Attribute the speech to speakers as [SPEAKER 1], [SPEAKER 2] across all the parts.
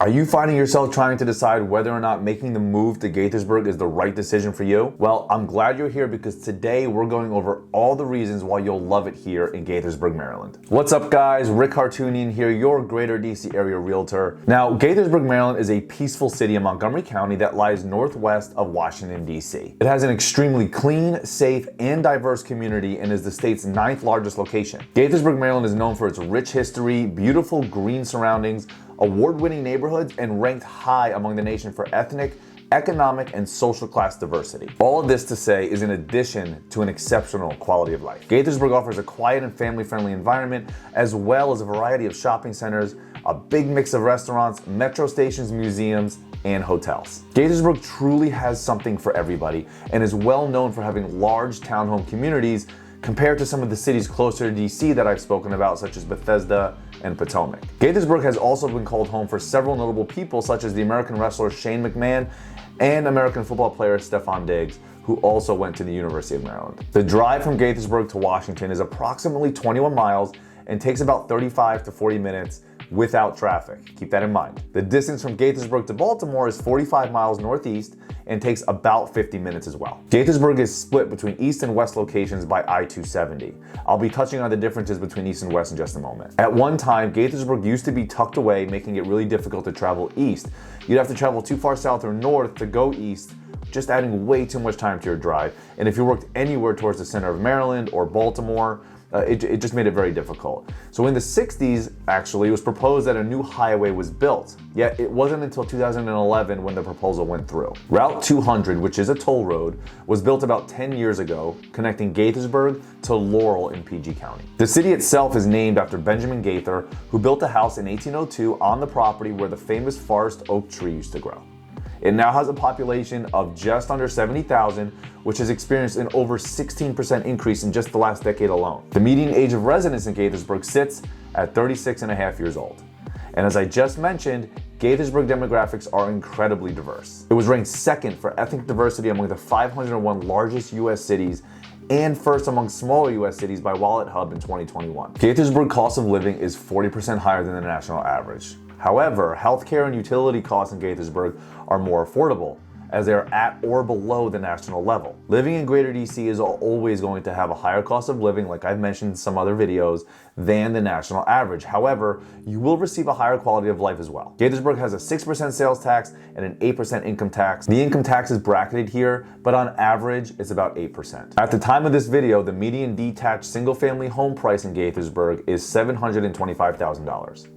[SPEAKER 1] Are you finding yourself trying to decide whether or not making the move to Gaithersburg is the right decision for you? Well, I'm glad you're here because today we're going over all the reasons why you'll love it here in Gaithersburg, Maryland. What's up guys, Rick Hartunian here, your greater DC area realtor. Now, Gaithersburg, Maryland is a peaceful city in Montgomery County that lies northwest of Washington, DC. It has an extremely clean, safe, and diverse community and is the state's 9th largest location. Gaithersburg, Maryland is known for its rich history, beautiful green surroundings, award-winning neighborhoods, and ranked high among the nation for ethnic, economic, and social class diversity. All of this to say is in addition to an exceptional quality of life. Gaithersburg offers a quiet and family-friendly environment, as well as a variety of shopping centers, a big mix of restaurants, metro stations, museums, and hotels. Gaithersburg truly has something for everybody and is well known for having large townhome communities compared to some of the cities closer to DC that I've spoken about, such as Bethesda and Potomac. Gaithersburg has also been called home for several notable people, such as the American wrestler Shane McMahon and American football player Stephon Diggs, who also went to the University of Maryland. The drive from Gaithersburg to Washington is approximately 21 miles and takes about 35 to 40 minutes without traffic. Keep that in mind. The distance from Gaithersburg to Baltimore is 45 miles northeast and takes about 50 minutes as well. Gaithersburg is split between east and west locations by I-270. I'll be touching on the differences between east and west in just a moment. At one time, Gaithersburg used to be tucked away, making it really difficult to travel east. You'd have to travel too far south or north to go east, just adding way too much time to your drive. And if you worked anywhere towards the center of Maryland or Baltimore, it just made it very difficult. So in the 60s, actually, it was proposed that a new highway was built. Yet it wasn't until 2011 when the proposal went through. Route 200, which is a toll road, was built about 10 years ago, connecting Gaithersburg to Laurel in PG County. The city itself is named after Benjamin Gaither, who built a house in 1802 on the property where the famous forest oak tree used to grow. It now has a population of just under 70,000, which has experienced an over 16% increase in just the last decade alone. The median age of residents in Gaithersburg sits at 36 and a half years old. And as I just mentioned, Gaithersburg demographics are incredibly diverse. It was ranked second for ethnic diversity among the 501 largest US cities and first among smaller US cities by Wallet Hub in 2021. Gaithersburg cost of living is 40% higher than the national average. However, healthcare and utility costs in Gaithersburg are more affordable, as they are at or below the national level. Living in Greater DC is always going to have a higher cost of living, like I've mentioned in some other videos, than the national average. However, you will receive a higher quality of life as well. Gaithersburg has a 6% sales tax and an 8% income tax. The income tax is bracketed here, but on average, it's about 8%. At the time of this video, the median detached single-family home price in Gaithersburg is $725,000.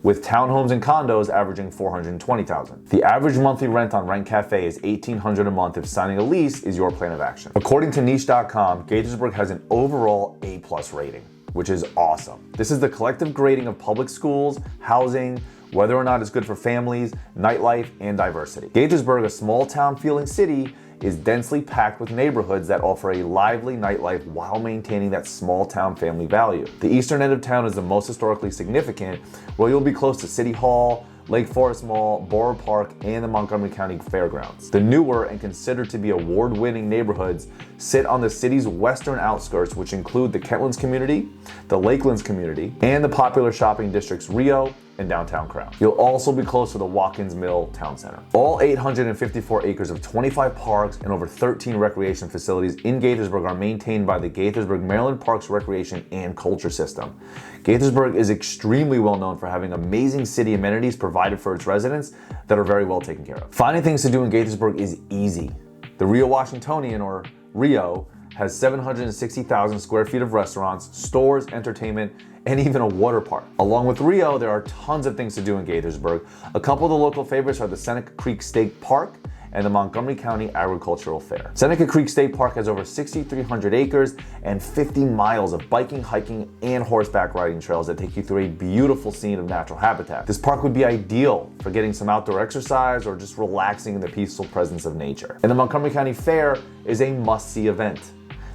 [SPEAKER 1] with townhomes and condos averaging $420,000. The average monthly rent on Rent Cafe is $1,800 a month if signing a lease is your plan of action. According to niche.com, Gaithersburg has an overall A+ rating, which is awesome. This is the collective grading of public schools, housing, whether or not it's good for families, nightlife, and diversity. Gaithersburg, a small town feeling city, is densely packed with neighborhoods that offer a lively nightlife while maintaining that small town family value. The eastern end of town is the most historically significant, where you'll be close to City Hall, Lake Forest Mall, Borough Park, and the Montgomery County Fairgrounds. The newer and considered to be award-winning neighborhoods sit on the city's western outskirts, which include the Kentlands community, the Lakelands community, and the popular shopping districts Rio and Downtown Crown. You'll also be close to the Watkins Mill Town Center. All 854 acres of 25 parks and over 13 recreation facilities in Gaithersburg are maintained by the Gaithersburg, Maryland Parks Recreation and Culture System. Gaithersburg is extremely well known for having amazing city amenities provided for its residents that are very well taken care of. Finding things to do in Gaithersburg is easy. The Rio Washingtonian, or Rio, has 760,000 square feet of restaurants, stores, entertainment, and even a water park. Along with Rio, there are tons of things to do in Gaithersburg. A couple of the local favorites are the Seneca Creek State Park and the Montgomery County Agricultural Fair. Seneca Creek State Park has over 6,300 acres and 50 miles of biking, hiking, and horseback riding trails that take you through a beautiful scene of natural habitat. This park would be ideal for getting some outdoor exercise or just relaxing in the peaceful presence of nature. And the Montgomery County Fair is a must-see event.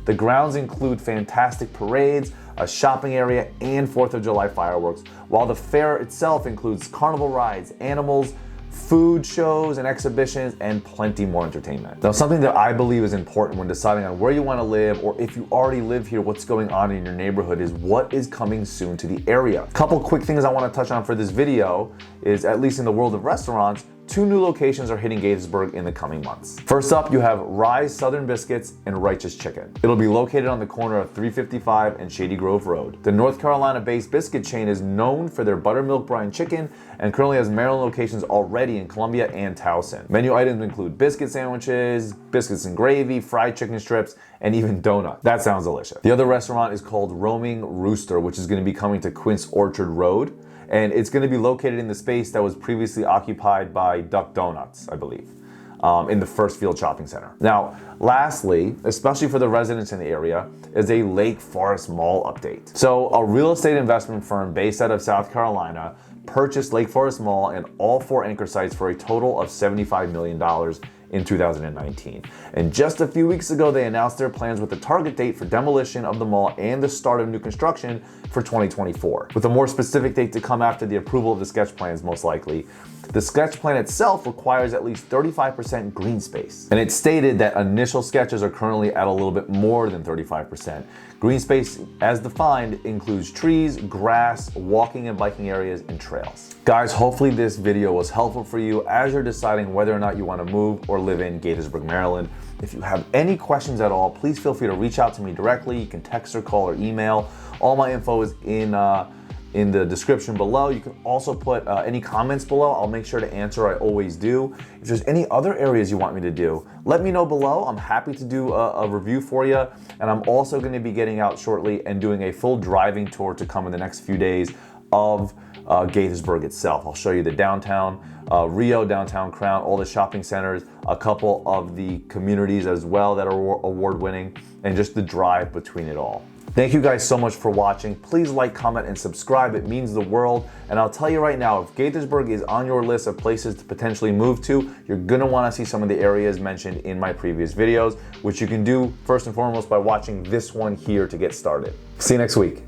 [SPEAKER 1] The grounds include fantastic parades, a shopping area, and 4th of July fireworks, while the fair itself includes carnival rides, animals, food shows and exhibitions, and plenty more entertainment. Now, something that I believe is important when deciding on where you want to live, or if you already live here, what's going on in your neighborhood, is what is coming soon to the area. A couple quick things I want to touch on for this video is, at least in the world of restaurants, 2 new locations are hitting Gaithersburg in the coming months. First up, you have Rise Southern Biscuits and Righteous Chicken. It'll be located on the corner of 355 and Shady Grove Road. The North Carolina-based biscuit chain is known for their buttermilk brine chicken and currently has Maryland locations already in Columbia and Towson. Menu items include biscuit sandwiches, biscuits and gravy, fried chicken strips, and even donuts. That sounds delicious. The other restaurant is called Roaming Rooster, which is going to be coming to Quince Orchard Road. And it's going to be located in the space that was previously occupied by Duck Donuts, I believe, in the First Field Shopping Center. Now, lastly, especially for the residents in the area, is a Lake Forest Mall update. So a real estate investment firm based out of South Carolina purchased Lake Forest Mall and all 4 anchor sites for a total of $75 million in 2019. And just a few weeks ago, they announced their plans with the target date for demolition of the mall and the start of new construction for 2024, with a more specific date to come after the approval of the sketch plans, most likely. The sketch plan itself requires at least 35% green space. And it's stated that initial sketches are currently at a little bit more than 35%. Green space, as defined, includes trees, grass, walking and biking areas, and trails. Guys, hopefully this video was helpful for you as you're deciding whether or not you want to move or live in Gaithersburg, Maryland. If you have any questions at all, please feel free to reach out to me directly. You can text or call or email. All my info is in the description below. You can also put any comments below. I'll make sure to answer. I always do. If there's any other areas you want me to do, let me know below. I'm happy to do a review for you. And I'm also going to be getting out shortly and doing a full driving tour to come in the next few days of Gaithersburg itself. I'll show you the downtown Rio, downtown Crown, all the shopping centers, a couple of the communities as well that are award-winning, and just the drive between it all. Thank you guys so much for watching. Please like, comment, and subscribe. It means the world. And I'll tell you right now, if Gaithersburg is on your list of places to potentially move to, you're gonna wanna see some of the areas mentioned in my previous videos, which you can do first and foremost by watching this one here to get started. See you next week.